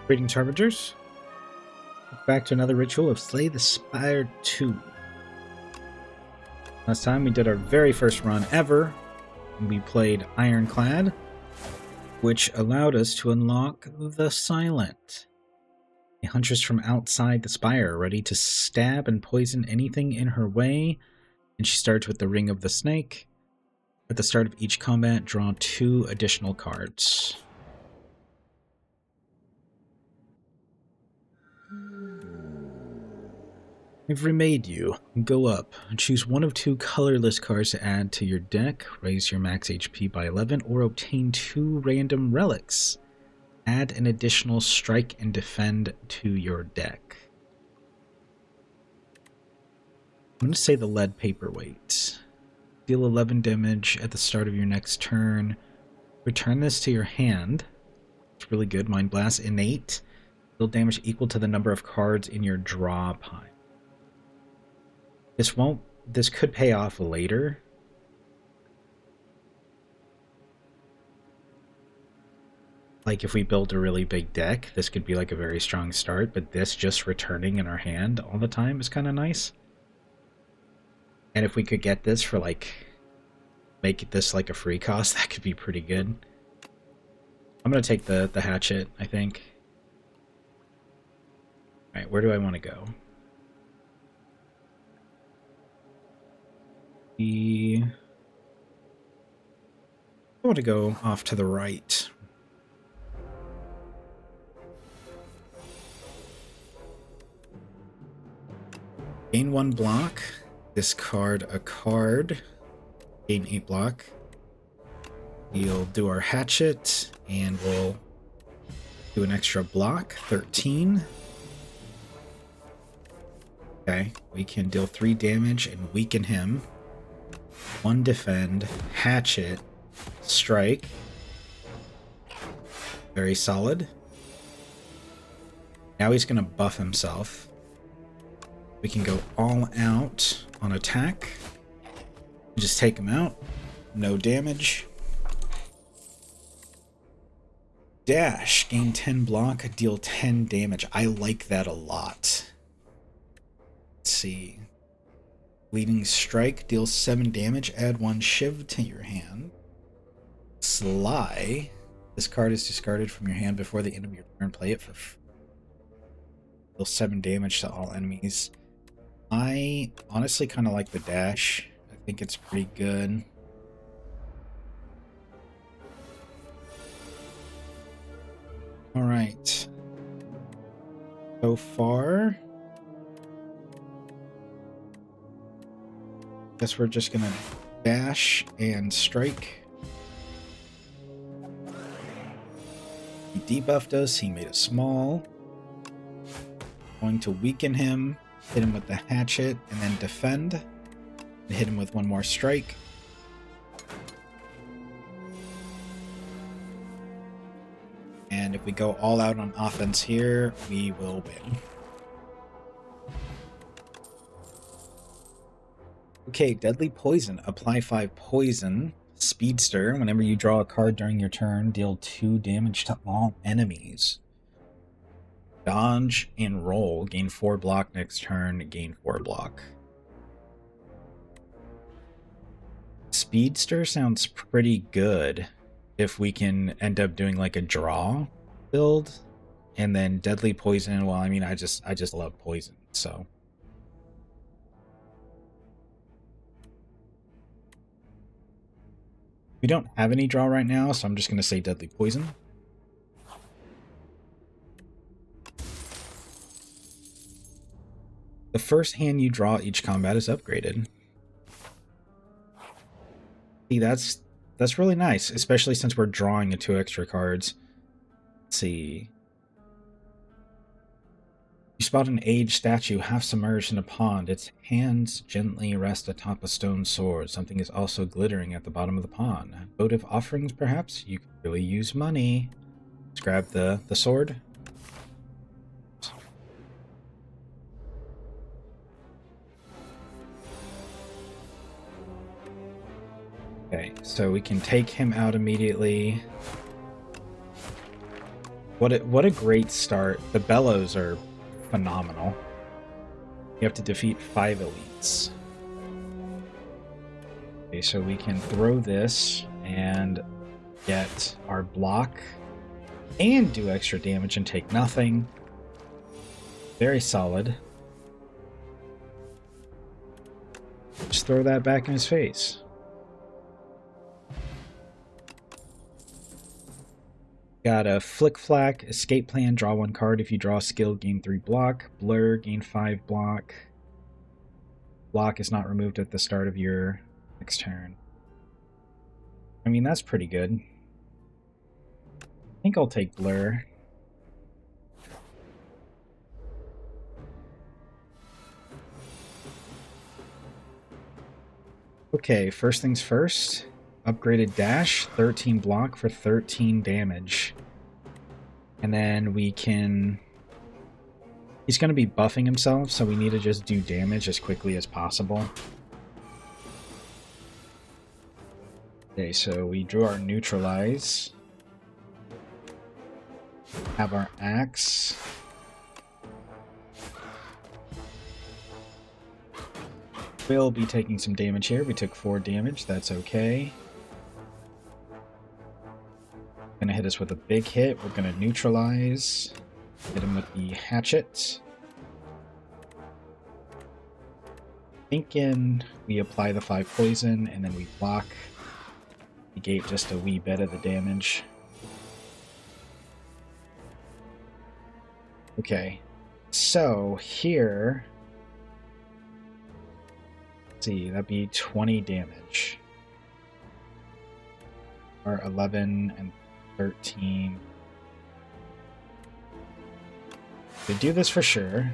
Greetings, Harbingers. Back to another ritual of Slay the Spire 2. Last time we did our very first run ever, and we played Ironclad, which allowed us to unlock the Silent. A huntress from outside the Spire, ready to stab and poison anything in her way, and she starts with the Ring of the Snake. At the start of each combat, draw 2 additional cards. I've remade you. Go up. Choose one of 2 colorless cards to add to your deck. Raise your max HP by 11 or obtain 2 random relics. Add an additional strike and defend to your deck. I'm going to say the lead paperweight. Deal 11 damage at the start of your next turn. Return this to your hand. It's really good. Mind Blast innate. Deal damage equal to the number of cards in your draw pile. This could pay off later. Like if we build a really big deck, this could be like a very strong start, but this just returning in our hand all the time is kind of nice. And if we could get this for like, make this like a free cost, that could be pretty good. I'm going to take the hatchet, I think. Alright, where do I want to go? I want to go off to the right. Gain 1 block. Discard a card. Gain 8 block. We'll do our hatchet, and we'll do an extra block. 13. Okay, we can deal 3 damage and weaken him. 1 defend, hatchet, strike. Very solid. Now he's going to buff himself. We can go all out on attack. Just take him out. No damage. Dash. Gain 10 block, deal 10 damage. I like that a lot. Let's see. Leading strike, deals 7 damage, add 1 Shiv to your hand. Sly. This card is discarded from your hand before the end of your turn. Play it for deal 7 damage to all enemies. I honestly kind of like the dash. I think it's pretty good. Alright. So far, guess we're just gonna dash and strike. He debuffed us, he made us small. Going to weaken him, hit him with the hatchet, and then defend. And hit him with 1 more strike. And if we go all out on offense here, we will win. Okay, Deadly Poison. Apply 5 poison. Speedster. Whenever you draw a card during your turn, deal 2 damage to all enemies. Dodge and roll. Gain 4 block next turn. Gain 4 block. Speedster sounds pretty good if we can end up doing like a draw build. And then Deadly Poison, well, I mean, I just love poison, so. We don't have any draw right now, so I'm just going to say Deadly Poison. The first hand you draw each combat is upgraded. See, that's really nice, especially since we're drawing 2 extra cards. Let's see. You spot an aged statue half submerged in a pond. Its hands gently rest atop a stone sword. Something is also glittering at the bottom of the pond. Votive offerings, perhaps? You could really use money. Let's grab the sword. Okay, so we can take him out immediately. What a great start. The bellows are phenomenal. You have to defeat 5 elites. Okay, so we can throw this and get our block and do extra damage and take nothing. Very solid. Just throw that back in his face. Got a Flick Flack, Escape Plan, draw 1 card. If you draw skill, gain 3 block. Blur, gain 5 block. Block is not removed at the start of your next turn. I mean, that's pretty good. I think I'll take Blur. Okay, first things first. Upgraded dash, 13 block for 13 damage. And then we can... He's going to be buffing himself, so we need to just do damage as quickly as possible. Okay, so we drew our neutralize. Have our axe. We'll be taking some damage here. We took 4 damage. That's okay. Gonna hit us with a big hit. We're gonna neutralize. Hit him with the hatchet. Thinking we apply the 5 poison and then we block. Negate just a wee bit of the damage. Okay, so here, let's see, that'd be 20 damage. Or 11 and 13. They do this for sure.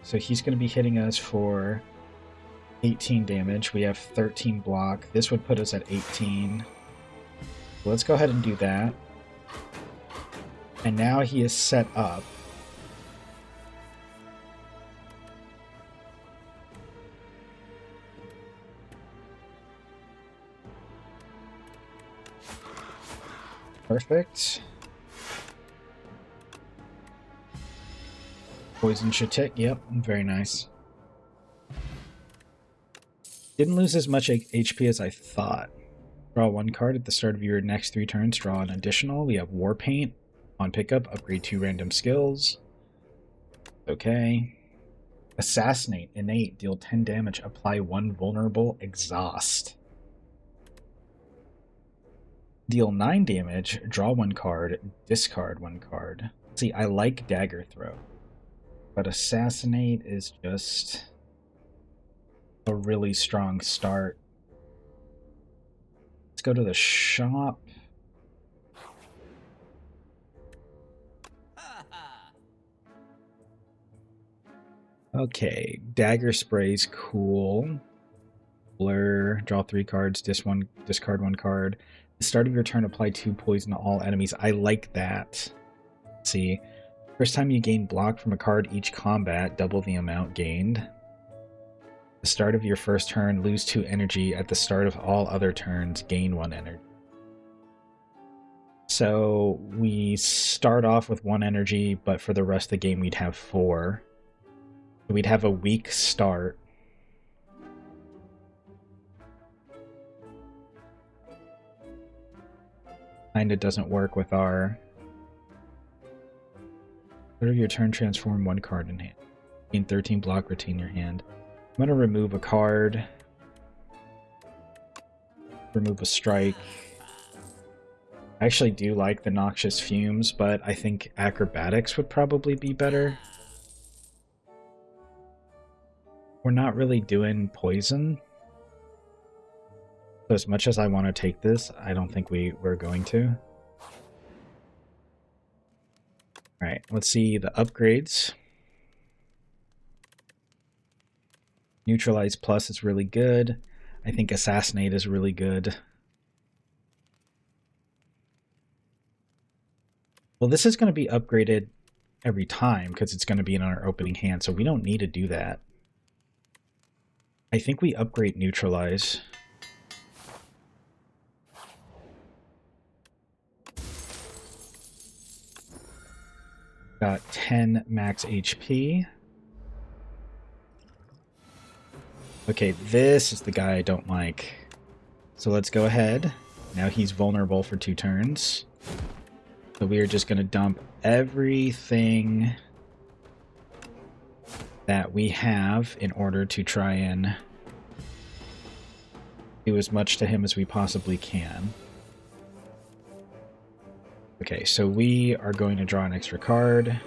So he's going to be hitting us for 18 damage. We have 13 block. This would put us at 18. So let's go ahead and do that. And now he is set up. Perfect. Poison should tick. Yep, very nice. Didn't lose as much HP as I thought. Draw 1 card at the start of your next 3 turns. Draw an additional. We have War Paint. On pickup, upgrade 2 random skills. Okay. Assassinate. Innate. Deal 10 damage. Apply 1 vulnerable. Exhaust. Deal 9 damage. Draw 1 card. Discard 1 card. See, I like Dagger Throw. But Assassinate is just a really strong start. Let's go to the shop. Okay, Dagger Spray's cool. Blur, draw 3 cards, discard 1 card. At the start of your turn, apply 2 poison to all enemies. I like that. Let's see. First time you gain block from a card each combat, double the amount gained. At the start of your first turn, lose 2 energy. At the start of all other turns, gain 1 energy. So we start off with 1 energy, but for the rest of the game we'd have 4. We'd have a weak start. Kinda doesn't work with our... Start of your turn, transform 1 card in hand. Gain 13 block, retain your hand. I'm going to remove a card. Remove a strike. I actually do like the Noxious Fumes, but I think Acrobatics would probably be better. We're not really doing poison. So as much as I want to take this, I don't think we're going to. Alright, let's see the upgrades. Neutralize Plus is really good. I think Assassinate is really good. Well, this is going to be upgraded every time because it's going to be in our opening hand, so we don't need to do that. I think we upgrade Neutralize. Got 10 max HP. Okay, this is the guy I don't like. So let's go ahead. Now he's vulnerable for 2 turns. So we are just going to dump everything that we have in order to try and do as much to him as we possibly can. Okay, so we are going to draw an extra card.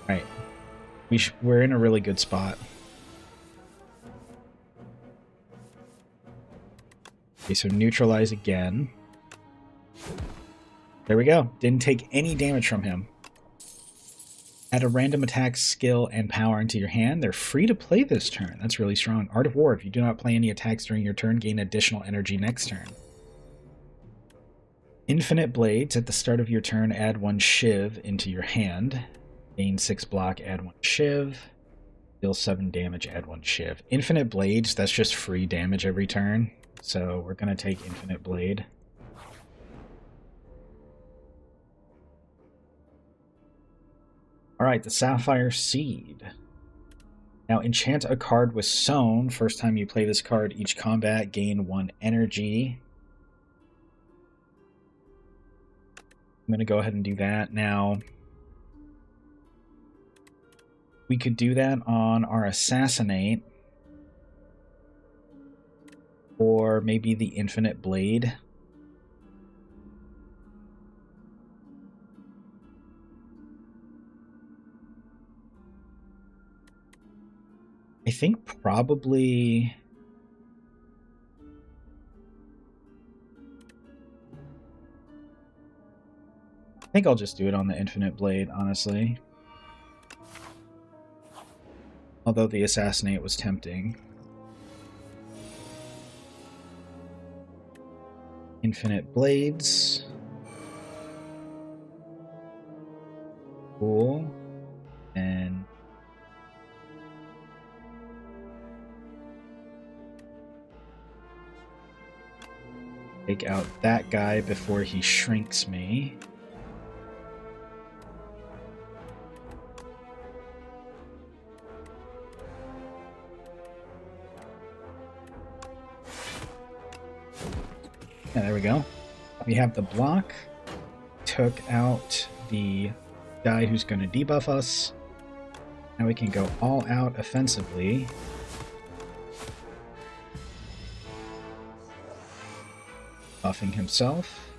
Right. We're in a really good spot. Okay, so neutralize again. There we go. Didn't take any damage from him. Add a random attack, skill, and power into your hand. They're free to play this turn. That's really strong. Art of War. If you do not play any attacks during your turn, gain additional energy next turn. Infinite Blades. At the start of your turn, add 1 Shiv into your hand. Gain 6 block, add 1 Shiv. Deal 7 damage, add 1 Shiv. Infinite Blades, that's just free damage every turn. So we're going to take Infinite Blade. Alright, the Sapphire Seed. Now enchant a card with Sown. First time you play this card, each combat, gain 1 energy. I'm going to go ahead and do that. Now, we could do that on our Assassinate. Or maybe the Infinite Blade. I think probably... I think I'll just do it on the Infinite Blade, honestly. Although the Assassinate was tempting. Infinite Blades. Cool. And take out that guy before he shrinks me. Yeah, there we go. We have the block. Took out the guy who's going to debuff us. Now we can go all out offensively. Buffing himself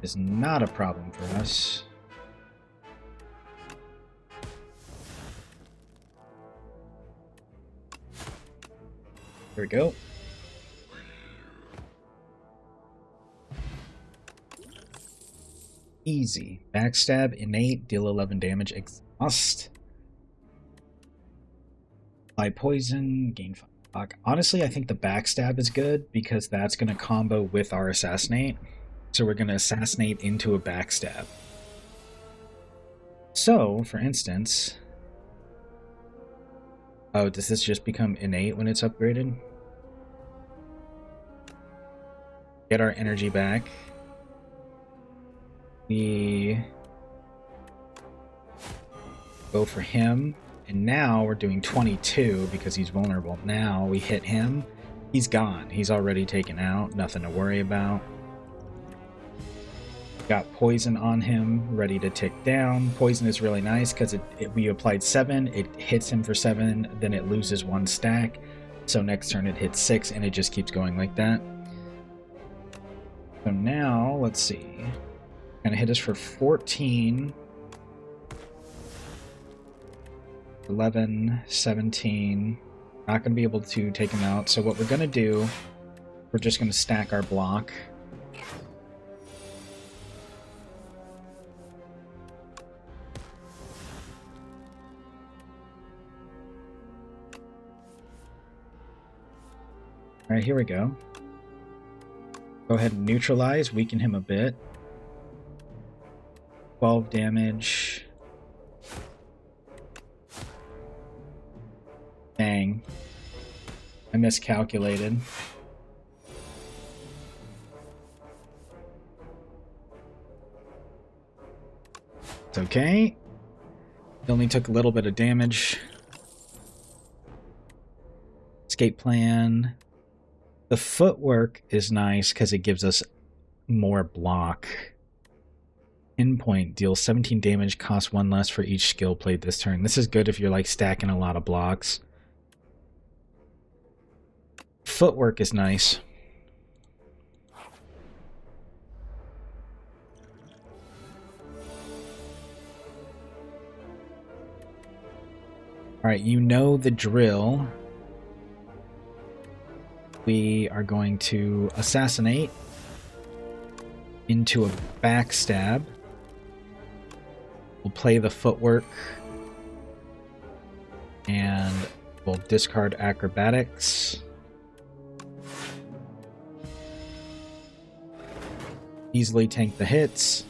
is not a problem for us. There we go. Easy. Backstab, innate, deal 11 damage, exhaust. Apply poison, gain 5 block. Honestly, I think the backstab is good because that's going to combo with our assassinate. So we're going to assassinate into a backstab. So, for instance... Oh, does this just become innate when it's upgraded? Get our energy back. We go for him, and now we're doing 22 because he's vulnerable. Now we hit him, he's gone. He's already taken out, nothing to worry about. Got poison on him, ready to tick down. Poison is really nice because we applied 7, it hits him for 7, then it loses 1 stack. So next turn it hits 6, and it just keeps going like that. So now, let's see. Gonna hit us for 14, 11, 17. Not gonna be able to take him out. So what we're gonna do, we're just gonna stack our block. All right, here we go. Go ahead and neutralize, weaken him a bit. 12 damage. Dang. I miscalculated. It's okay. It only took a little bit of damage. Escape plan. The footwork is nice because it gives us more block. Endpoint deals 17 damage, costs 1 less for each skill played this turn. This is good if you're like stacking a lot of blocks. Footwork is nice. Alright, you know the drill. We are going to assassinate into a backstab. We'll play the footwork. And we'll discard acrobatics. Easily tank the hits.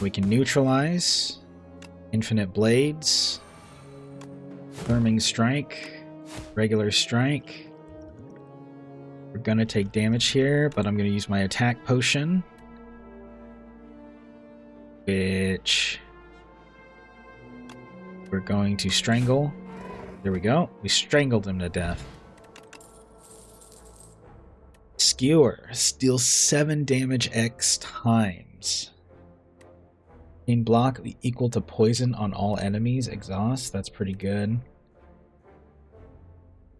We can neutralize. Infinite blades. Firming strike. Regular strike. We're gonna take damage here, but I'm gonna use my attack potion. Which we're going to strangle. There we go. We strangled him to death. Skewer. Deals 7 damage X times. Gain block equal to poison on all enemies. Exhaust. That's pretty good.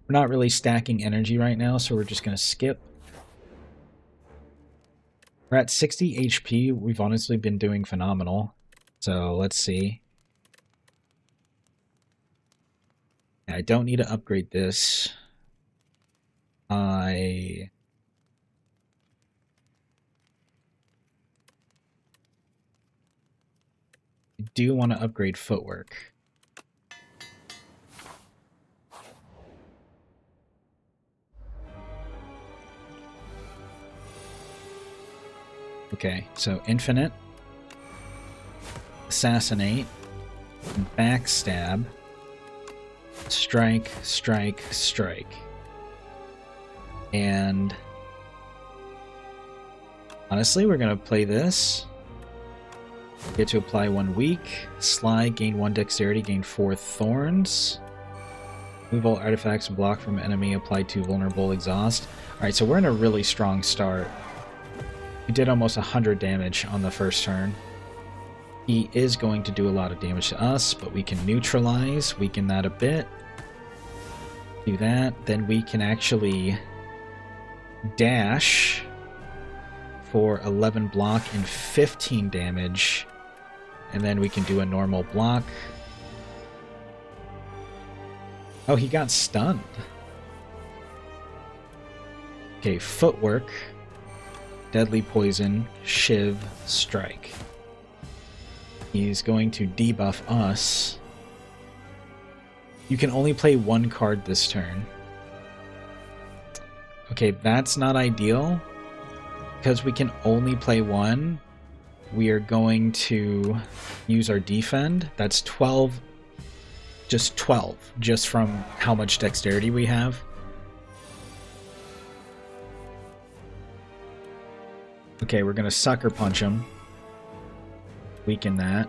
We're not really stacking energy right now, so we're just going to skip. We're at 60 HP. We've honestly been doing phenomenal. So let's see. I don't need to upgrade this. I do want to upgrade footwork. Okay, so infinite, assassinate, backstab, strike, strike, strike. And honestly, we're going to play this. Get to apply 1 weak. Slide, gain 1 dexterity, gain 4 thorns. Move all artifacts and block from enemy, apply 2 vulnerable, exhaust. Alright, so we're in a really strong start. We did almost 100 damage on the first turn. He is going to do a lot of damage to us, but we can neutralize, weaken that a bit. Do that, then we can actually dash for 11 block and 15 damage. And then we can do a normal block. Oh, he got stunned. Okay, footwork. Deadly poison, shiv, strike. He's going to debuff us. You can only play 1 card this turn. Okay, that's not ideal. Because we can only play 1, we are going to use our defend. That's 12. Just 12. Just from how much dexterity we have. Okay, we're going to sucker punch him. Weaken that.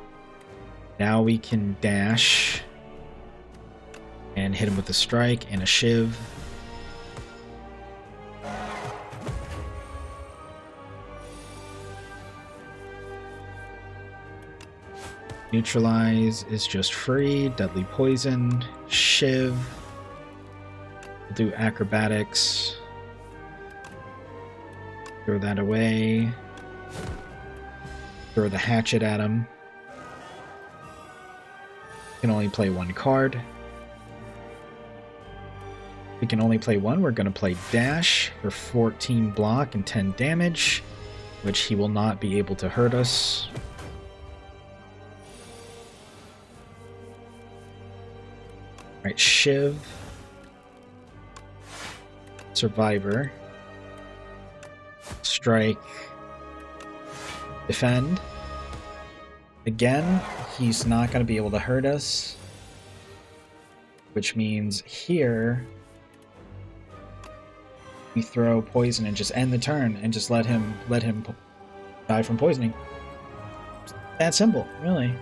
Now we can dash. And hit him with a strike and a shiv. Neutralize is just free. Deadly poison. Shiv. We'll do acrobatics. Throw that away. Throw the hatchet at him. Can only play 1 card. We can only play 1. We're going to play dash for 14 block and 10 damage, which he will not be able to hurt us. Alright, Shiv. Survivor. Strike. Defend. Again, he's not going to be able to hurt us. which means here we throw poison and just end the turn and just let him die from poisoning. That simple, really.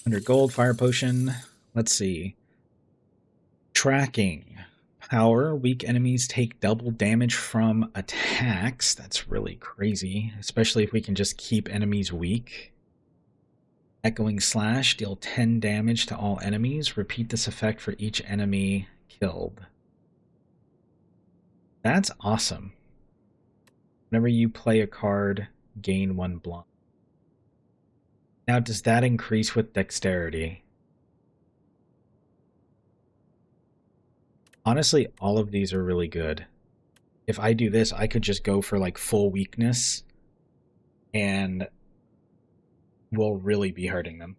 100 gold, fire potion. Let's see. Tracking. Power. Weak enemies take double damage from attacks. That's really crazy, especially if we can just keep enemies weak. Echoing Slash. Deal 10 damage to all enemies. Repeat this effect for each enemy killed. That's awesome. Whenever you play a card, gain 1 blunt. Now, does that increase with dexterity? Honestly, all of these are really good. If I do this, I could just go for like full weakness and we'll really be hurting them.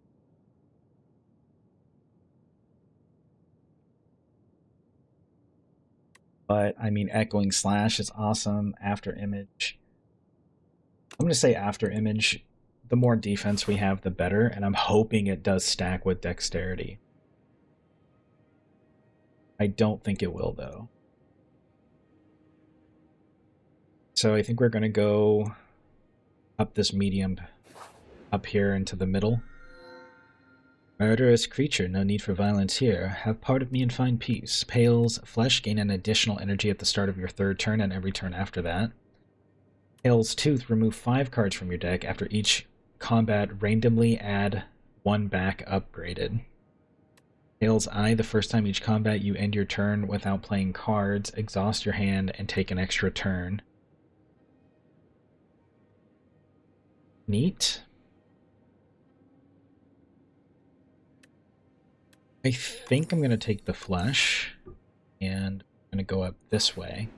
But, I mean, Echoing Slash is awesome. After Image. I'm going to say After Image. The more defense we have, the better, and I'm hoping it does stack with dexterity. I don't think it will, though. So I think we're going to go up this medium, up here into the middle. Murderous creature, no need for violence here. Have part of me and find peace. Pale's flesh, gain an additional energy at the start of your 3rd turn and every turn after that. Pale's Tooth, remove 5 cards from your deck. After each combat, randomly add 1 back upgraded. Pale's Eye, the first time each combat you end your turn without playing cards, exhaust your hand and take an extra turn. Neat. I think I'm going to take the flesh, and I'm going to go up this way.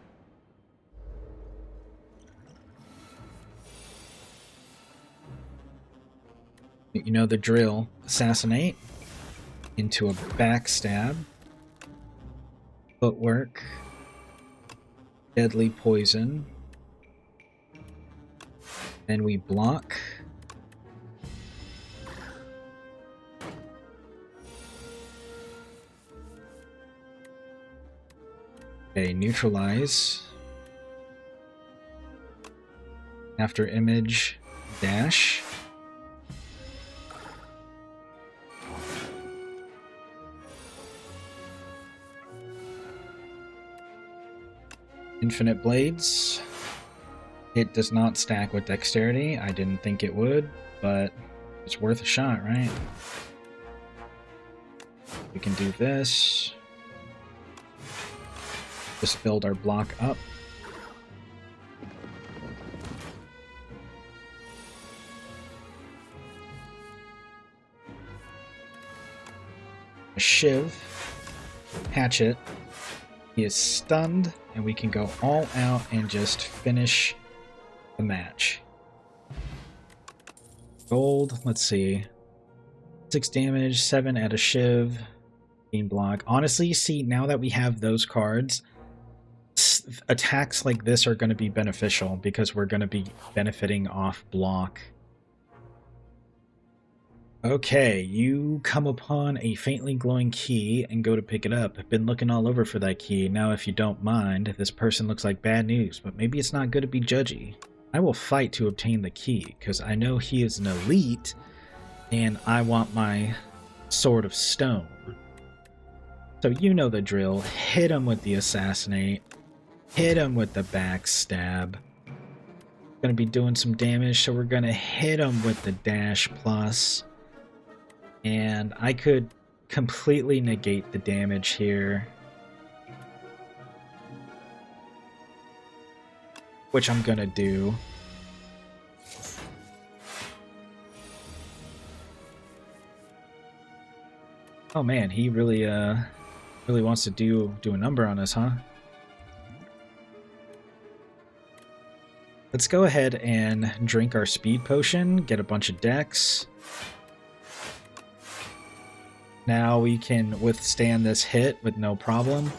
You know the drill. Assassinate into a backstab. Footwork. Deadly poison. Then we block. Okay, neutralize. After Image, dash. Infinite Blades. It does not stack with dexterity. I didn't think it would, but it's worth a shot, right? We can do this. Just build our block up. A Shiv. Hatchet. He is stunned, and we can go all out and just finish the match. Gold, let's see. 6 damage, 7 at a Shiv. Game block. Honestly, see, now that we have those cards, attacks like this are going to be beneficial because we're going to be benefiting off block. Okay, you come upon a faintly glowing key and go to pick it up. I've been looking all over for that key. Now, if you don't mind, this person looks like bad news, but maybe it's not good to be judgy. I will fight to obtain the key, because I know he is an elite, and I want my Sword of Stone. So you know the drill. Hit him with the Assassinate. Hit him with the Backstab. Gonna be doing some damage, so we're gonna hit him with the Dash Plus. And I could completely negate the damage here, which I'm gonna do. Oh man, he really wants to do a number on us, huh? Let's go ahead and drink our speed potion, get a bunch of decks. Now we can withstand this hit with no problem.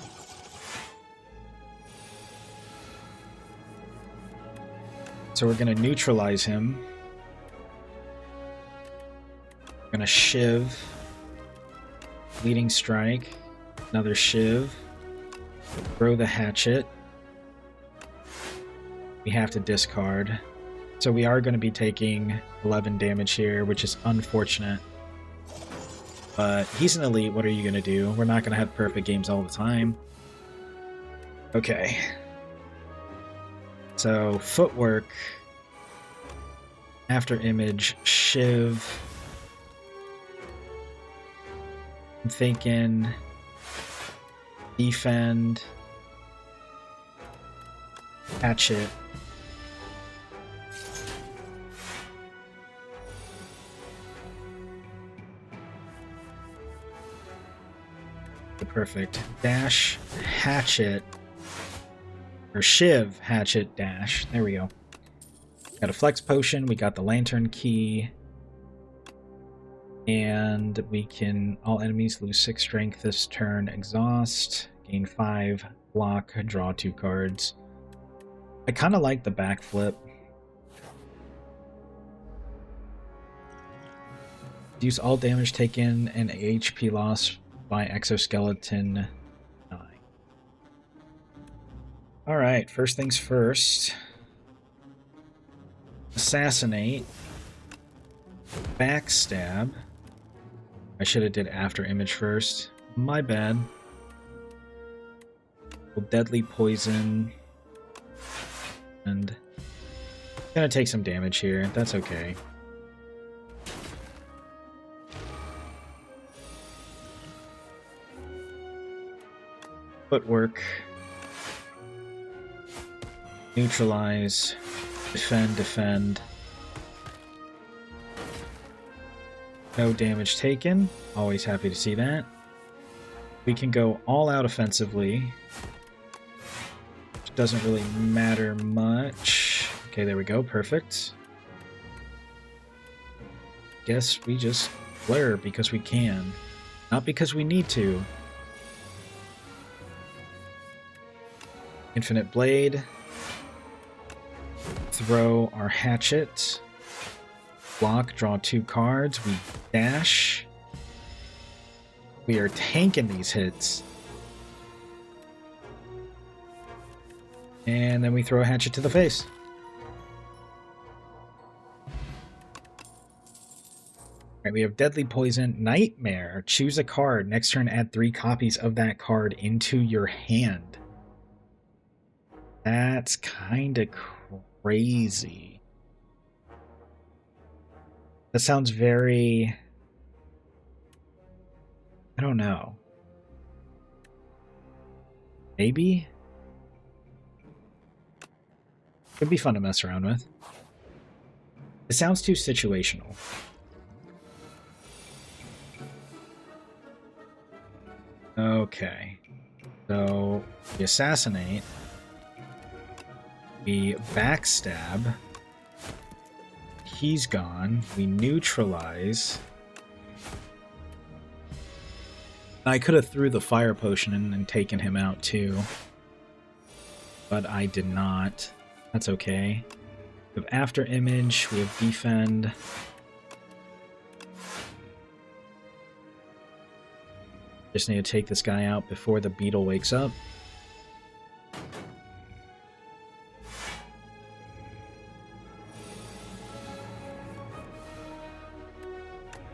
So we're going to neutralize him. Gonna Shiv. Leading Strike. Another Shiv. Throw the Hatchet. We have to discard. So we are going to be taking 11 damage here, which is unfortunate. But he's an elite, what are you going to do? We're not going to have perfect games all the time. Okay. So, footwork. After image, Shiv. I'm thinking defend, hatchet. Perfect. Dash, hatchet, or Shiv, hatchet, dash. There we go. Got a flex potion. We got the lantern key. And we can, all enemies lose 6 strength this turn. Exhaust, gain 5, block, draw 2 cards. I kind of like the backflip. Use all damage taken and HP loss by exoskeleton 9. Alright, first things first. Assassinate. Backstab. I should have did after image first. My bad. Well, deadly poison. And gonna take some damage here. That's okay. Footwork. Neutralize. Defend, defend. No damage taken. Always happy to see that. We can go all out offensively. Which doesn't really matter much. Okay, there we go. Perfect. Guess we just flare because we can. Not because we need to. Infinite Blade. Throw our hatchet. Block, draw 2 cards. We dash. We are tanking these hits. And then we throw a hatchet to the face. Alright, we have Deadly Poison. Nightmare. Choose a card. Next turn, add 3 copies of that card into your hand. That's kind of crazy. That sounds very... I don't know. Maybe? Could be fun to mess around with. It sounds too situational. Okay. So, we assassinate. We backstab. He's gone. We neutralize. I could have threw the fire potion in and taken him out too. But I did not. That's okay. We have after image. We have defend. Just need to take this guy out before the beetle wakes up.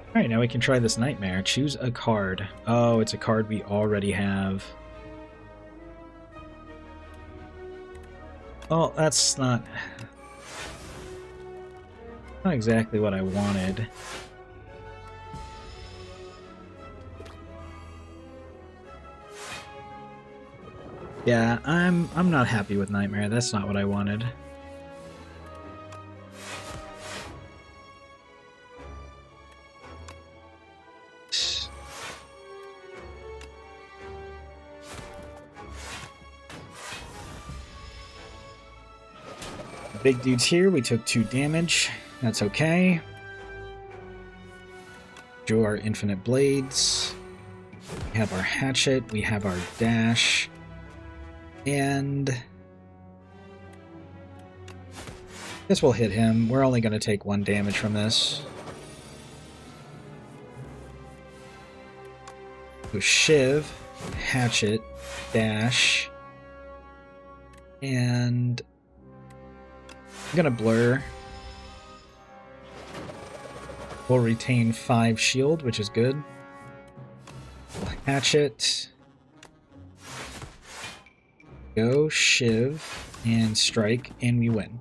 Alright, now we can try this nightmare. Choose a card. Oh, it's a card we already have. Oh, that's not exactly what I wanted. Yeah, I'm not happy with Nightmare. That's not what I wanted. Big dude's here. We took 2 damage. That's okay. Drew our infinite blades. We have our hatchet. We have our dash. And guess we'll hit him. We're only going to take 1 damage from this. So Shiv, Hatchet, Dash, and I'm gonna Blur. We'll retain 5 shield, which is good. Hatchet. Go, Shiv, and Strike, and we win.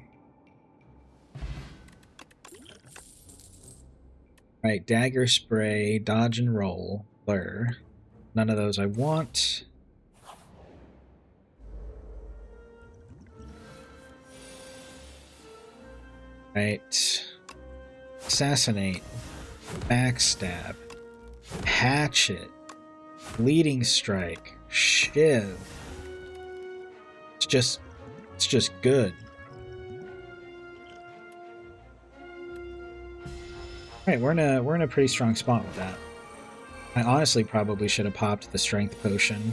Right, Dagger, Spray, Dodge and Roll, Blur. None of those I want. Right. Assassinate. Backstab. Hatchet. Bleeding Strike. Shiv. It's just good. Right, we're in a pretty strong spot with that. I honestly probably should have popped the strength potion.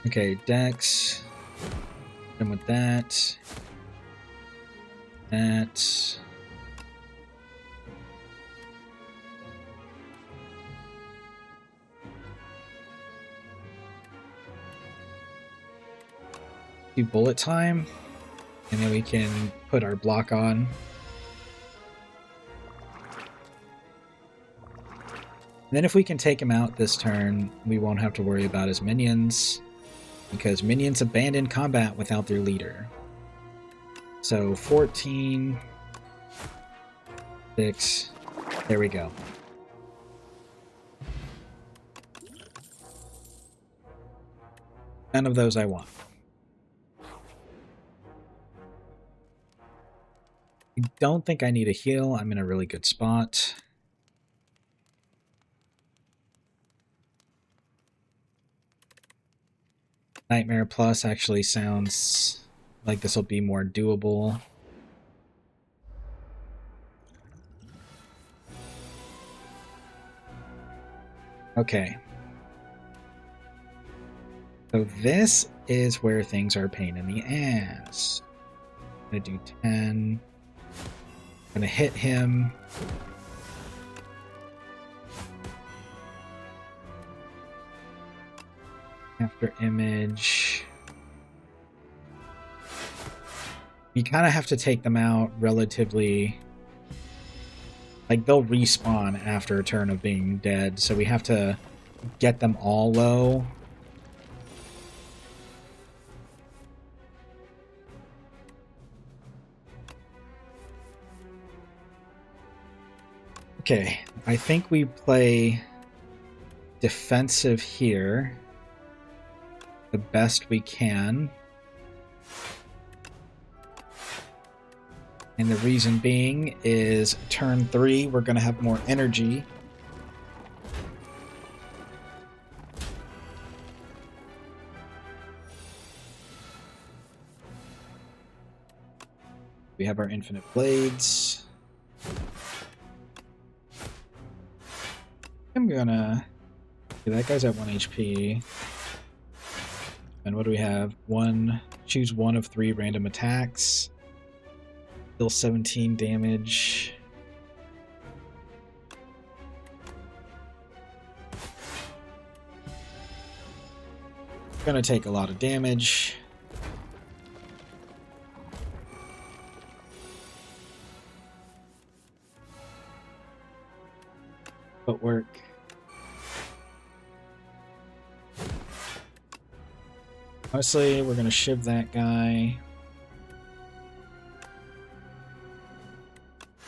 Okay, Dex. Done with that. That. Do bullet time, and then we can put our block on. And then if we can take him out this turn, we won't have to worry about his minions, because minions abandon combat without their leader. So 14, 6, there we go. None of those I want. I don't think I need a heal. I'm in a really good spot. Nightmare Plus actually sounds like this will be more doable. Okay. So this is where things are a pain in the ass. I'm gonna do 10. I'm gonna hit him. After image. You kind of have to take them out relatively. Like, they'll respawn after a turn of being dead, so we have to get them all low. Okay, I think we play defensive here the best we can. And the reason being is turn 3, we're going to have more energy. We have our infinite blades. I'm gonna... Okay, that guy's at 1 HP. And what do we have? Choose one of 3 random attacks. Deal 17 damage. Gonna take a lot of damage. Footwork. Honestly, we're gonna shiv that guy.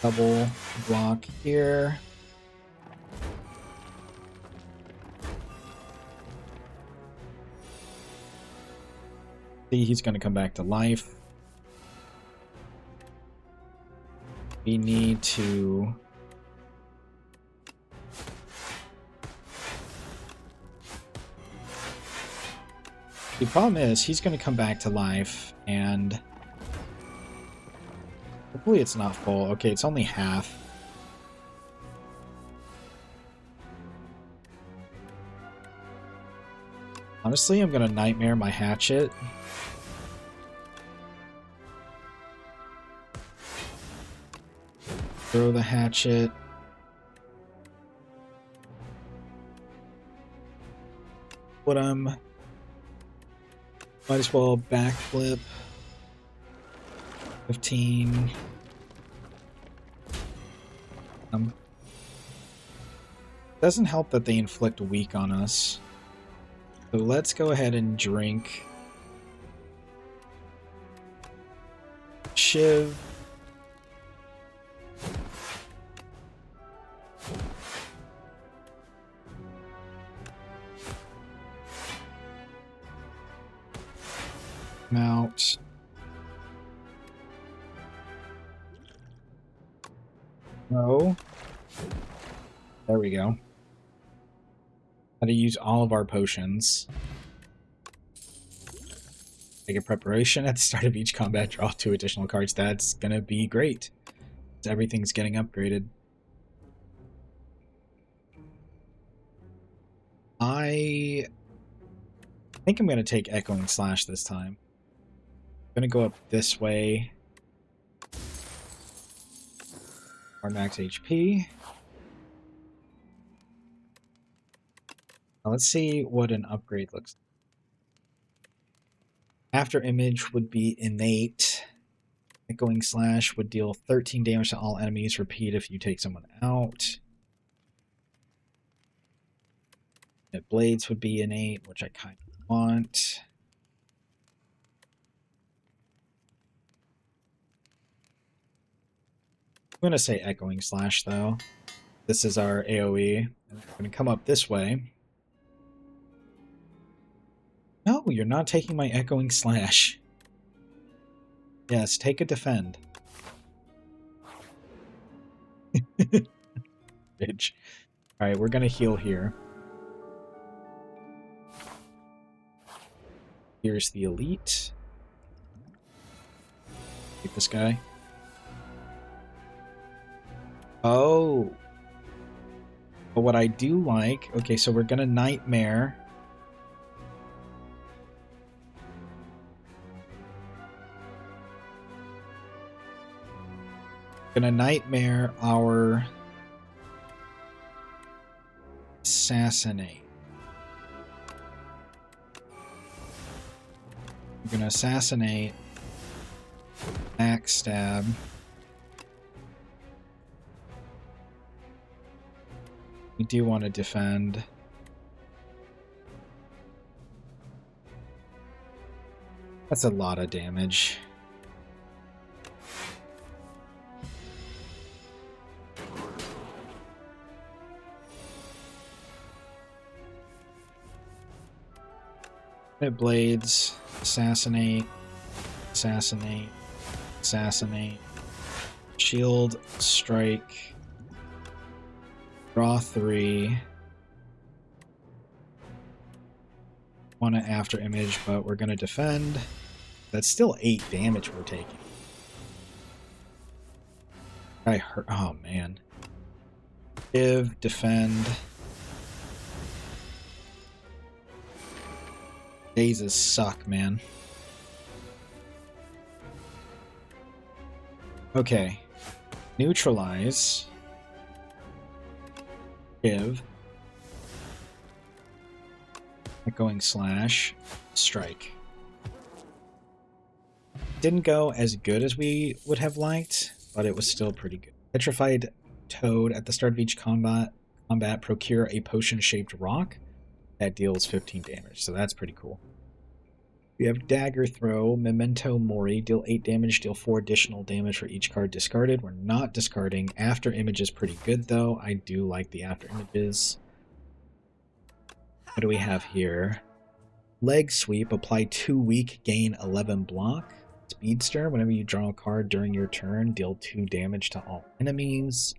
Double block here. See, he's gonna come back to life. We need to... The problem is, he's going to come back to life, and hopefully it's not full. Okay, it's only half. Honestly, I'm going to Nightmare my hatchet. Throw the hatchet. But might as well backflip. 15. Doesn't help that they inflict weak on us. So let's go ahead and drink Shiv. Out. No. There we go. How to use all of our potions. Make a preparation at the start of each combat, draw 2 additional cards. That's gonna be great. Everything's getting upgraded. I think I'm gonna take Echoing Slash this time. I'm gonna go up this way. Our max HP. Now let's see what an upgrade looks like. After Image would be innate. Echoing Slash would deal 13 damage to all enemies. Repeat if you take someone out. Blades would be innate, which I kind of want. I'm going to say Echoing Slash, though. This is our AoE. I'm going to come up this way. No, you're not taking my Echoing Slash. Yes, take a defend. Bitch. Alright, we're going to heal here. Here's the elite. Take this guy. Oh. But what I do like... Okay, so we're gonna Nightmare. Gonna Nightmare our... Assassinate. We're gonna Assassinate. Backstab. We do want to defend. That's a lot of damage. Hit blades, assassinate, assassinate, assassinate, shield, strike, draw 3. Want to after image, but we're going to defend. That's still 8 damage we're taking. I hurt. Oh man. Give, defend. Dazes suck, man. Okay. Neutralize. Give. Echoing Slash. Strike. Didn't go as good as we would have liked, but it was still pretty good. Petrified Toad. At the start of each combat, procure a potion-shaped rock that deals 15 damage, so that's pretty cool. We have Dagger Throw, Memento Mori, deal 8 damage, deal 4 additional damage for each card discarded. We're not discarding. After Image is pretty good, though. I do like the After Images. What do we have here? Leg Sweep, apply 2 weak, gain 11 block. Speedster, whenever you draw a card during your turn, deal 2 damage to all enemies.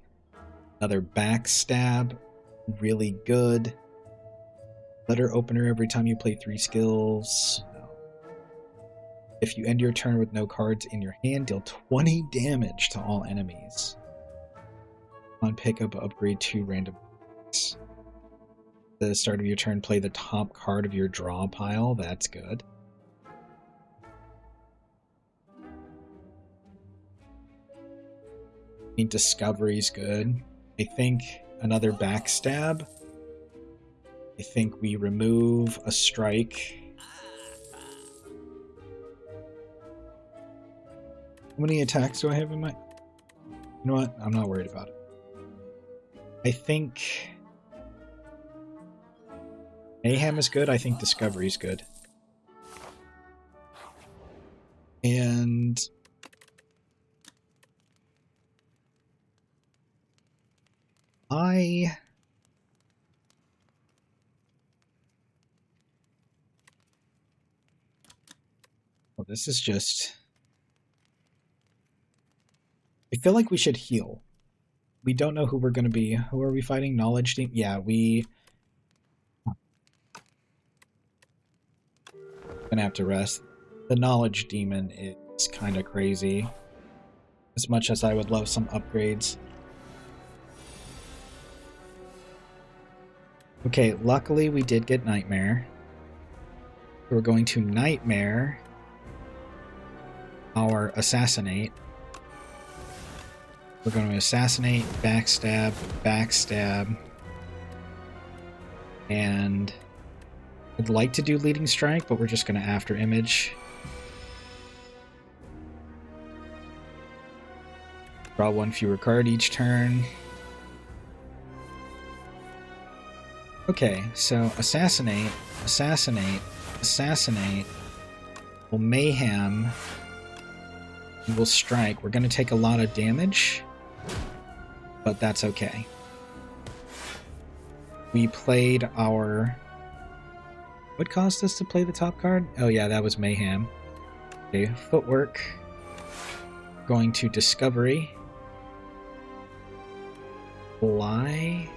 Another Backstab, really good. Letter Opener, every time you play 3 skills. If you end your turn with no cards in your hand, deal 20 damage to all enemies. On pickup, upgrade 2 random cards. At the start of your turn, play the top card of your draw pile. That's good. I mean, Discovery's good. I think another Backstab I think we remove a strike. How many attacks do I have in my... You know what? I'm not worried about it. I think Mayhem is good. I think Discovery is good. And well, this is just... I feel like we should heal. We don't know who we're going to be. Who are we fighting? Knowledge Demon? Yeah, we... gonna have to rest. The Knowledge Demon is kind of crazy. As much as I would love some upgrades. Okay, luckily we did get Nightmare. We're going to Nightmare our Assassinate. We're going to Assassinate, Backstab, Backstab, and I'd like to do Leading Strike, but we're just going to After Image. Draw one fewer card each turn. Okay, so Assassinate, Assassinate, Assassinate. We'll Mayhem. And we'll Strike. We're going to take a lot of damage, but that's okay. We played our... What caused us to play the top card? Oh yeah, that was Mayhem. Okay, Footwork. Going to Discovery. Fly.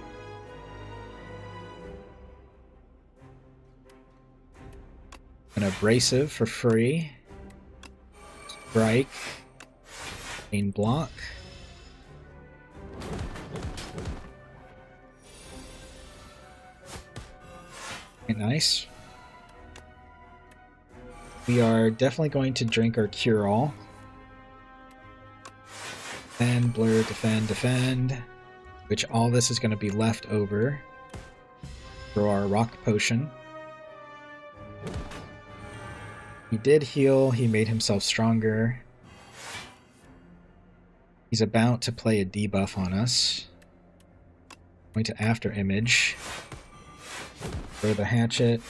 An Abrasive for free. Strike. Main block. Okay, nice. We are definitely going to drink our Cure-All. Defend, blur, defend, defend. Which all this is going to be left over for our Rock Potion. He did heal, he made himself stronger. He's about to play a debuff on us. Going to After Image. Throw the Hatchet.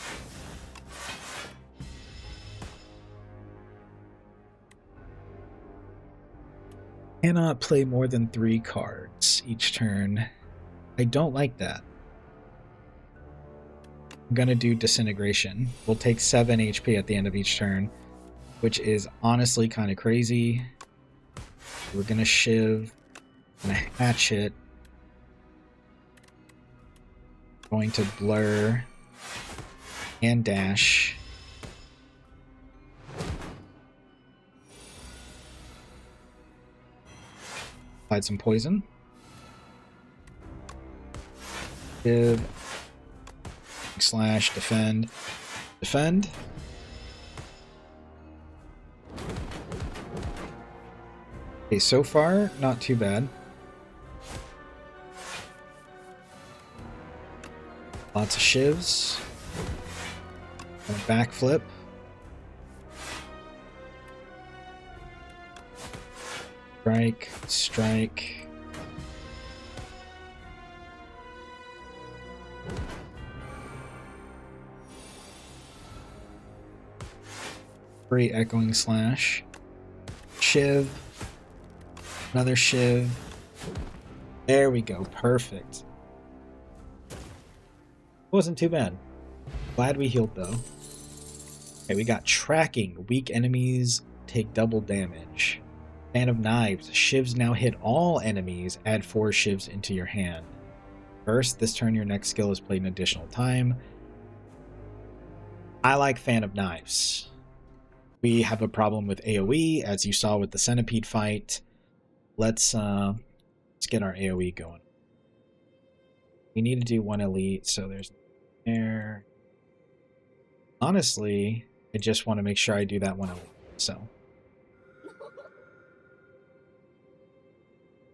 Cannot play more than 3 cards each turn. I don't like that. I'm gonna do Disintegration. We'll take 7 HP at the end of each turn, which is honestly kind of crazy. We're gonna Shiv, gonna Hatchet, going to Blur, and Dash. Applied some poison. Shiv, slash, defend, defend. Okay, so far, not too bad. Lots of Shivs. And a backflip. Strike, strike. Free Echoing Slash. Shiv. Another Shiv. There we go. Perfect. Wasn't too bad. Glad we healed though. Okay, we got Tracking. Weak enemies take double damage. Fan of Knives. Shivs now hit all enemies. Add 4 Shivs into your hand. First, this turn your next skill is played an additional time. I like Fan of Knives. We have a problem with AoE, as you saw with the Centipede fight. Let's get our AoE going. We need to do 1 elite, so there's there. Honestly, I just want to make sure I do that 1 elite. So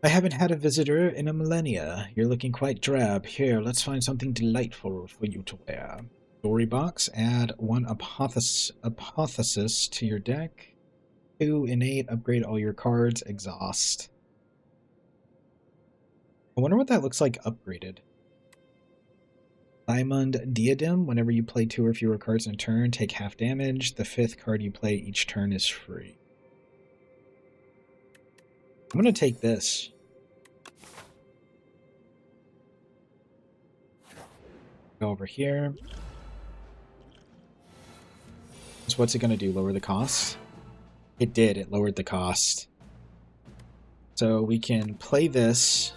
I haven't had a visitor in a millennia. You're looking quite drab. Here, let's find something delightful for you to wear. Story box, add 1 apotheosis to your deck. 2 innate, upgrade all your cards, exhaust. I wonder what that looks like upgraded. Diamond Diadem, whenever you play 2 or fewer cards in a turn, take half damage. The 5th card you play each turn is free. I'm going to take this. Go over here. So what's it going to do? Lower the cost? It did. It lowered the cost. So we can play this.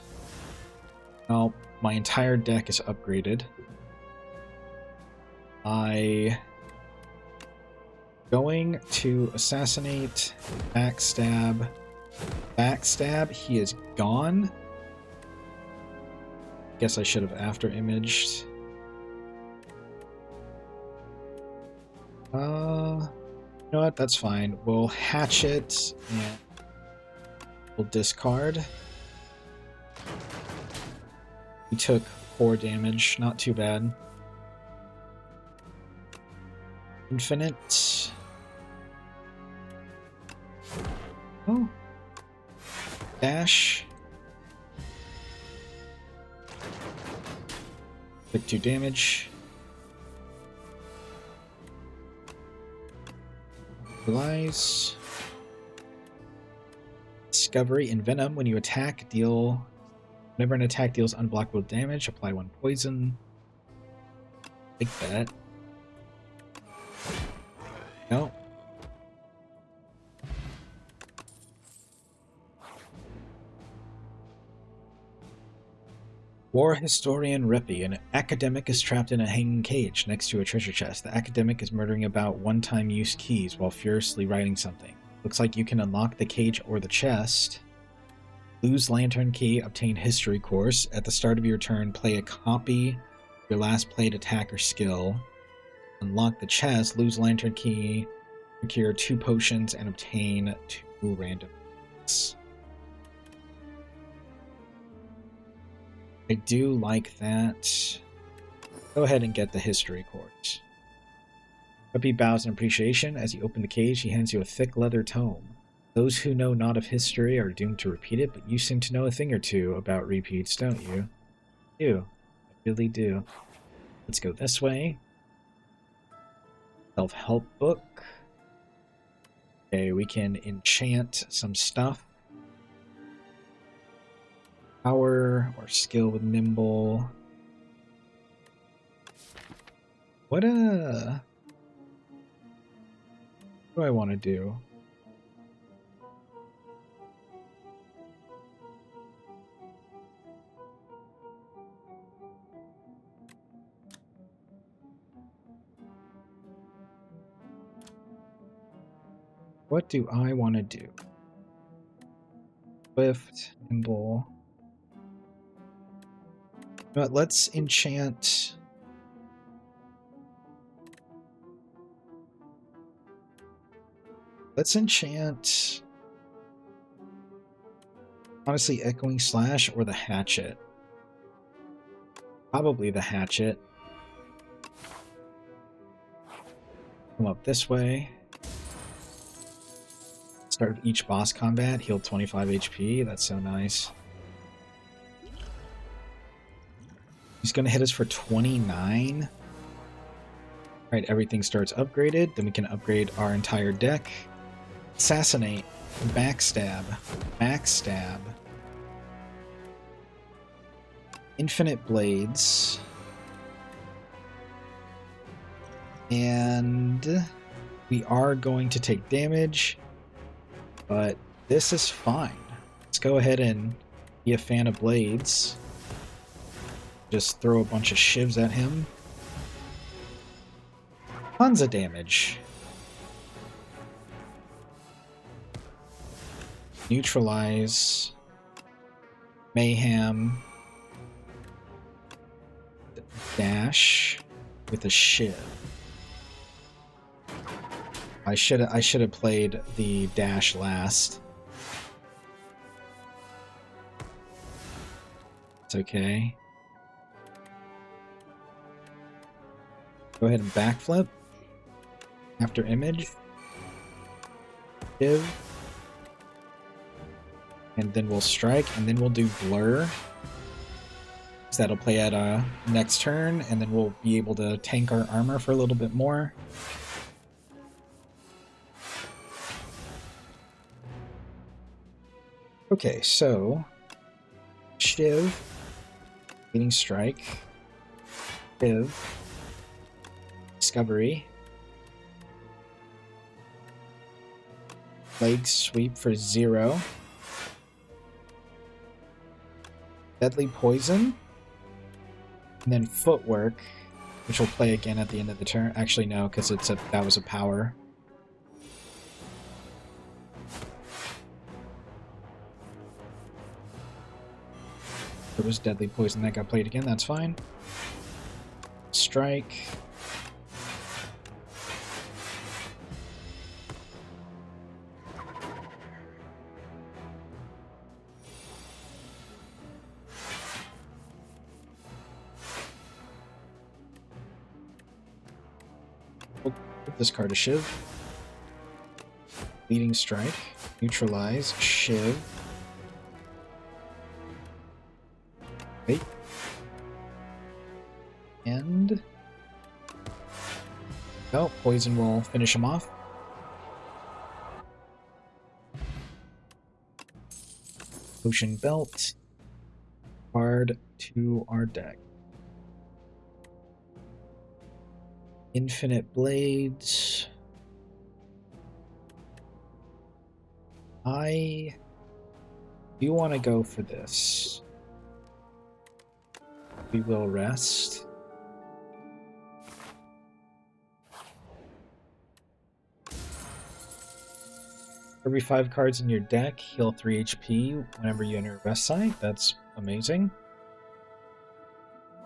Well, my entire deck is upgraded. Going to Assassinate, Backstab. Backstab, he is gone. Guess I should have after imaged. You know what? That's fine. We'll hatch it and we'll discard. We took 4 damage, not too bad. Infinite. Oh. Dash. Take 2 damage. Realize. Discovery and Venom. When you attack, deal. Whenever an attack deals unblockable damage, apply 1 poison. Take that. No. War historian Rippy. An academic is trapped in a hanging cage next to a treasure chest. The academic is murdering about one-time use keys while furiously writing something. Looks like you can unlock the cage or the chest. Lose Lantern Key, obtain History Course. At the start of your turn, play a copy of your last played attack or skill. Unlock the chest, lose Lantern Key, procure 2 potions, and obtain 2 random hits. I do like that. Go ahead and get the History Course. Puppy bows in appreciation. As you open the cage, he hands you a thick leather tome. Those who know not of history are doomed to repeat it, but you seem to know a thing or two about repeats, don't you? I do. I really do. Let's go this way. Self-help book. Okay, we can enchant some stuff. Power or skill with nimble. What do I want to do? What do I want to do? Swift, nimble. But let's enchant. Let's enchant. Honestly, Echoing Slash or the Hatchet. Probably the Hatchet. Come up this way. Start each boss combat, heal 25 HP. That's so nice. He's going to hit us for 29. Alright, everything starts upgraded. Then we can upgrade our entire deck. Assassinate. Backstab. Backstab. Infinite Blades. And we are going to take damage. But this is fine. Let's go ahead and be a fan of Blades. Just throw a bunch of shivs at him. Tons of damage. Neutralize. Mayhem. Dash with a shiv. I should have played the dash last. It's okay. Go ahead and backflip. After image. Shiv. And then we'll strike, and then we'll do blur. So that'll play at next turn, and then we'll be able to tank our armor for a little bit more. Okay, so Shiv, getting strike, Shiv, discovery, leg sweep for 0, deadly poison, and then footwork, which will play again at the end of the turn. Actually, no, because that was a power. It was deadly poison that got played again, that's fine. Strike. We'll put this card to Shiv. Leading strike. Neutralize. Shiv. Wait. And... oh, poison will finish him off. Potion belt. Card to our deck. Infinite blades. I do want to go for this. We will rest. Every 5 cards in your deck, heal 3 HP whenever you enter a rest site. That's amazing.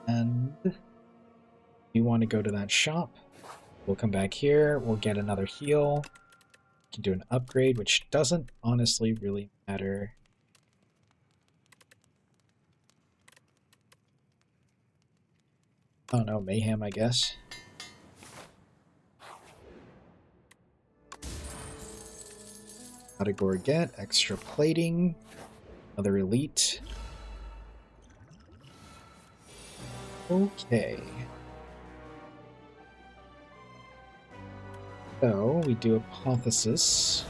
And you want to go to that shop. We'll come back here. We'll get another heal. We can do an upgrade, which doesn't honestly really matter. Oh no, Mayhem, I guess. Category get, extra plating, another elite. Okay. So, we do Hypothesis.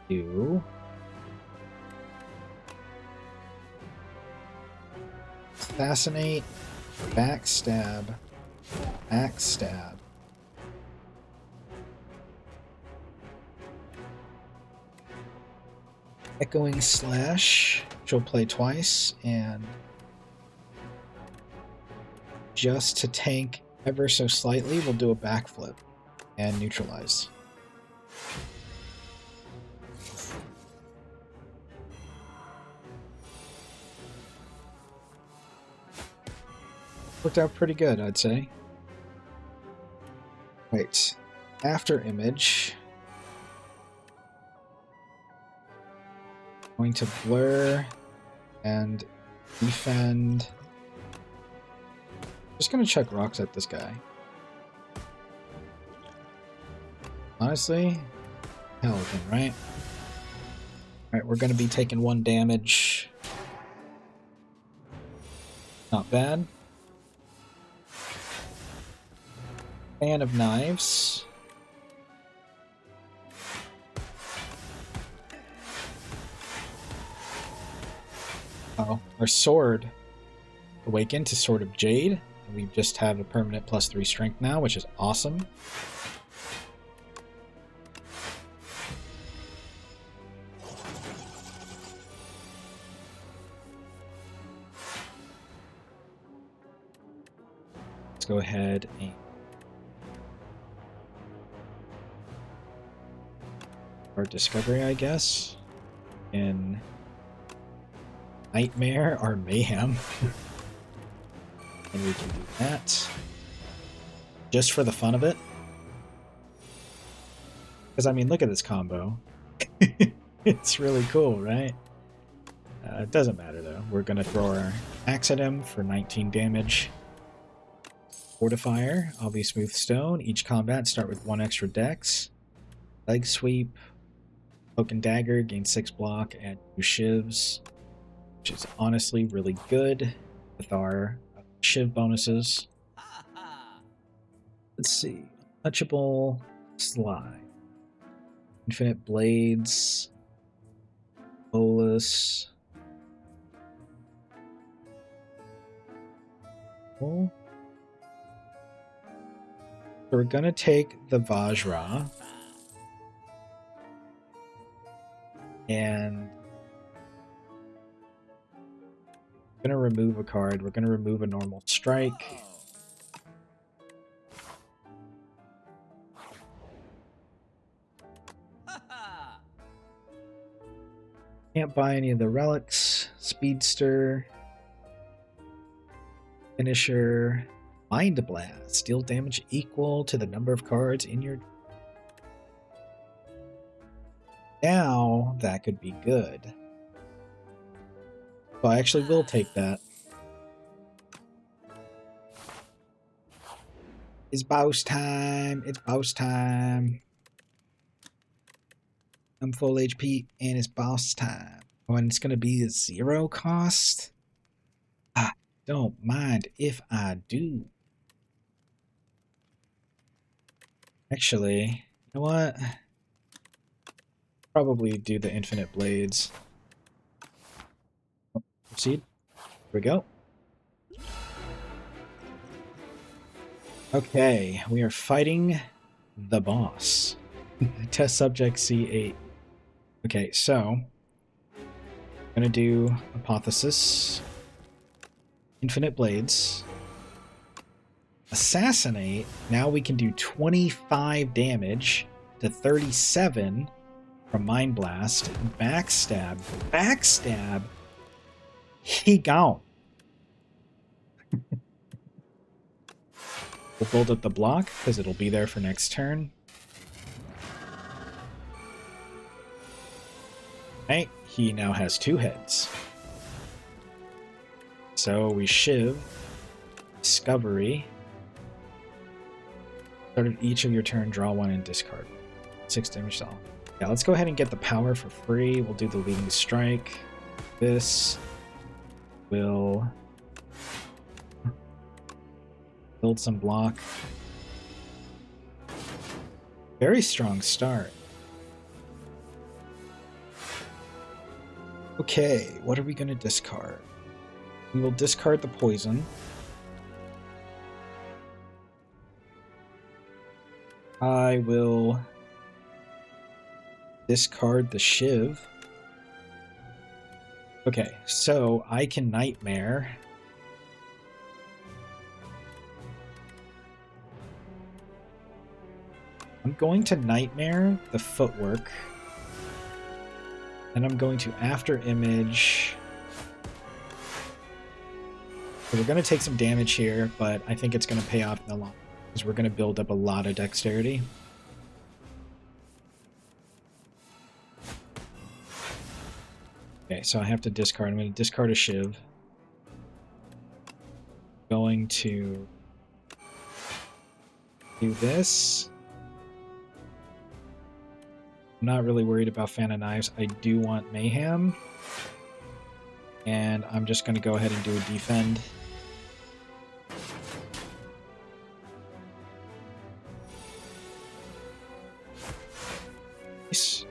Do... Assassinate, Backstab, Backstab. Echoing Slash, which will play twice, and just to tank ever so slightly, we'll do a backflip and neutralize. Worked out pretty good, I'd say. Right. After image. Going to blur and defend. Just gonna chuck rocks at this guy. Honestly, hell with him, right? Alright, we're gonna be taking 1 damage. Not bad. Fan of Knives. Oh, our sword awakened to Sword of Jade. We just have a permanent +3 strength now, which is awesome. Let's go ahead and our discovery, I guess, in Nightmare or Mayhem. And we can do that just for the fun of it. Because, I mean, look at this combo. It's really cool, right? It doesn't matter though. We're gonna throw our axe at him for 19 damage. Fortifier, I'll be smooth stone. Each combat start with 1 extra dex. Leg sweep, cloak and dagger, gain 6 block, and 2 shivs, which is honestly really good with our shiv bonuses. Let's see. Touchable slide. Infinite blades. Bolus. Oh. So we're gonna take the Vajra. And we're gonna remove a card. We're gonna remove a normal strike. Can't buy any of the relics. Speedster. Finisher. Mind Blast. Deal damage equal to the number of cards in your... Now, that could be good. So I actually will take that. It's boss time. It's boss time. I'm full HP and it's boss time. Oh, and it's going to be a 0 cost? I don't mind if I do. Actually, you know what? Probably do the infinite blades. Proceed. Here we go. Okay, we are fighting the boss. Test subject C8. Okay, so I'm gonna do Apotheosis, Infinite Blades, Assassinate. Now we can do 25 damage to 37 from Mind Blast. Backstab. Backstab? He gone. We'll build up the block because it'll be there for next turn. Right, he now has 2 heads. So we Shiv, Discovery. Start of each of your turn, draw 1 and discard. 6 damage to all. Yeah, let's go ahead and get the power for free. We'll do the leading strike. This will build some block. Very strong start. Okay, what are we going to discard? We will discard the poison. I will discard the Shiv. Okay, so I can Nightmare. I'm going to Nightmare the Footwork. And I'm going to After Image. So we're going to take some damage here, but I think it's going to pay off in the long run because we're going to build up a lot of dexterity. Okay, so I have to discard. I'm going to discard a Shiv. Going to do this. I'm not really worried about Fan of Knives. I do want Mayhem. And I'm just going to go ahead and do a defend. Nice.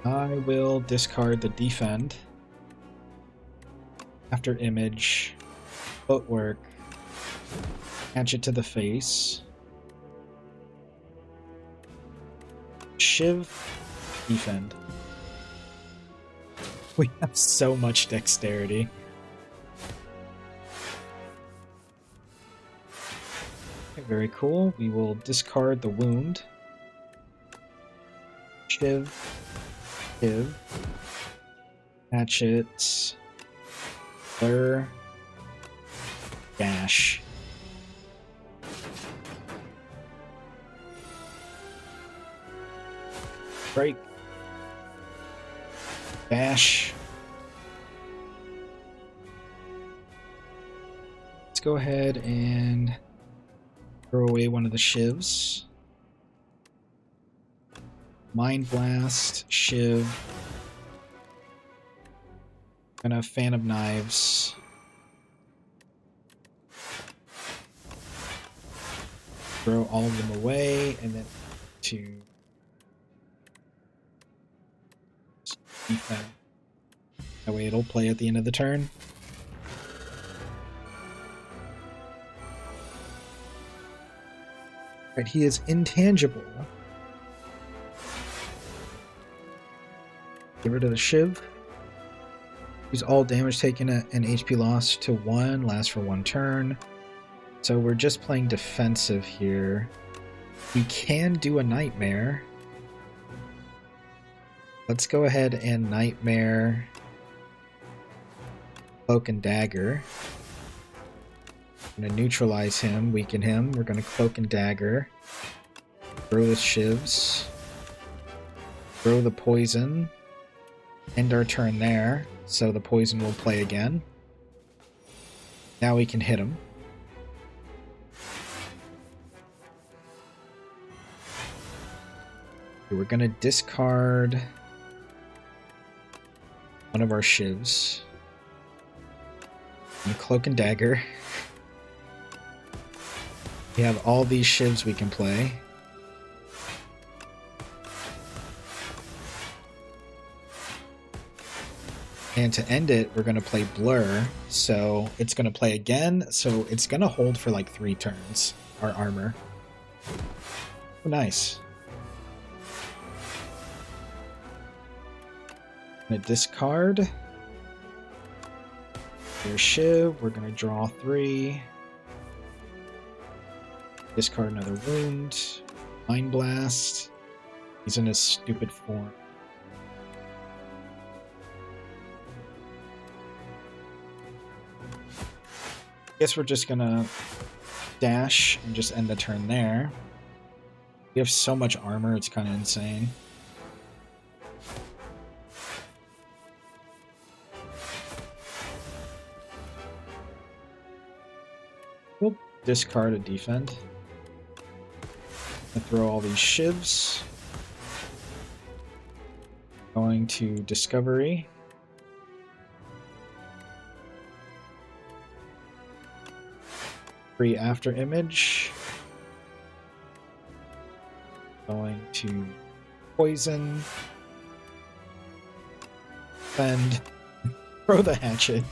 I will discard the defend. After Image. Footwork. Catch it to the face. Shiv, defend. We have so much dexterity. Okay, very cool. We will discard the wound. Shiv, Shiv, hatchet, blur, dash. Break. Bash. Let's go ahead and throw away one of the Shivs. Mind Blast, Shiv. Gonna Fan of Knives. Throw all of them away, and then to defend. That way it'll play at the end of the turn. Right, he is intangible. Get rid of the Shiv. Use all damage taken and HP loss to 1, lasts for 1 turn. So we're just playing defensive here. We can do a Nightmare. Let's go ahead and Nightmare Cloak and Dagger. I'm going to neutralize him, weaken him. We're going to Cloak and Dagger. Throw the Shivs. Throw the Poison. End our turn there, so the Poison will play again. Now we can hit him. We're going to discard one of our Shivs. And Cloak and Dagger. We have all these Shivs we can play. And to end it, we're going to play Blur. So it's going to play again. So it's going to hold for like 3 turns, our armor. Oh, nice. Going to discard. There's Shiv. We're going to draw 3. Discard another wound. Mind Blast. He's in his stupid form. Guess we're just gonna dash and just end the turn there. We have so much armor, it's kind of insane. We'll discard a defend. And throw all these Shivs. Going to Discovery. Free After Image. Going to Poison. And throw the Hatchet.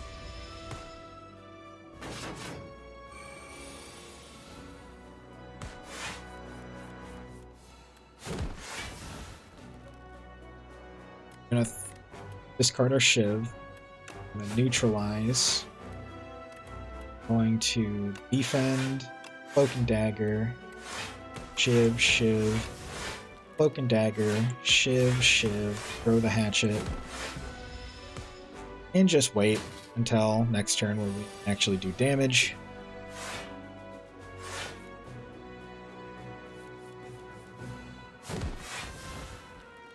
I'm gonna discard our Shiv. I'm gonna neutralize. Going to defend, Cloak and Dagger, Shiv, Shiv, Cloak and Dagger, Shiv, Shiv, throw the Hatchet, and just wait until next turn where we actually do damage.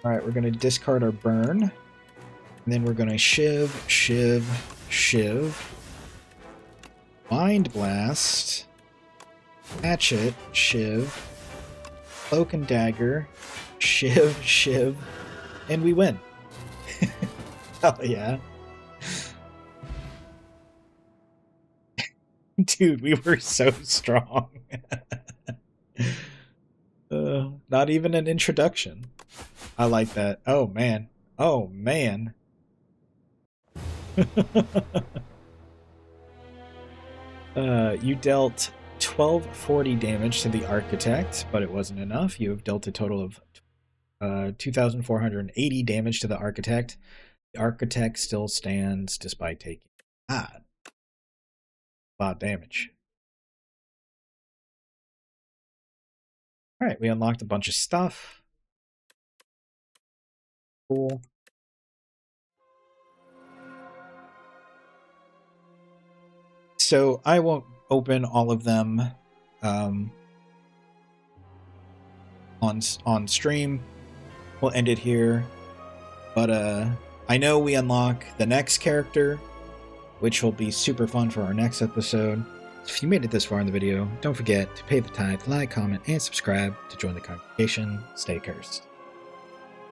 Alright, we're going to discard our Burn, and then we're going to Shiv, Shiv, Shiv, Mind Blast, Hatchet, Shiv, Cloak and Dagger, Shiv, Shiv, and we win. Hell yeah. Dude, we were so strong. Not even an introduction. I like that. Oh, man. Oh, man. You dealt 1240 damage to the Architect, but it wasn't enough. You have dealt a total of 2,480 damage to the Architect. The Architect still stands despite taking a lot of damage. Alright, we unlocked a bunch of stuff. Cool. So I won't open all of them on stream. we'll end it here. But I know we unlock the next character, which will be super fun for our next episode. So if you made it this far in the video, don't forget to pay the tithe, like, comment, and subscribe to join the congregation. Stay cursed.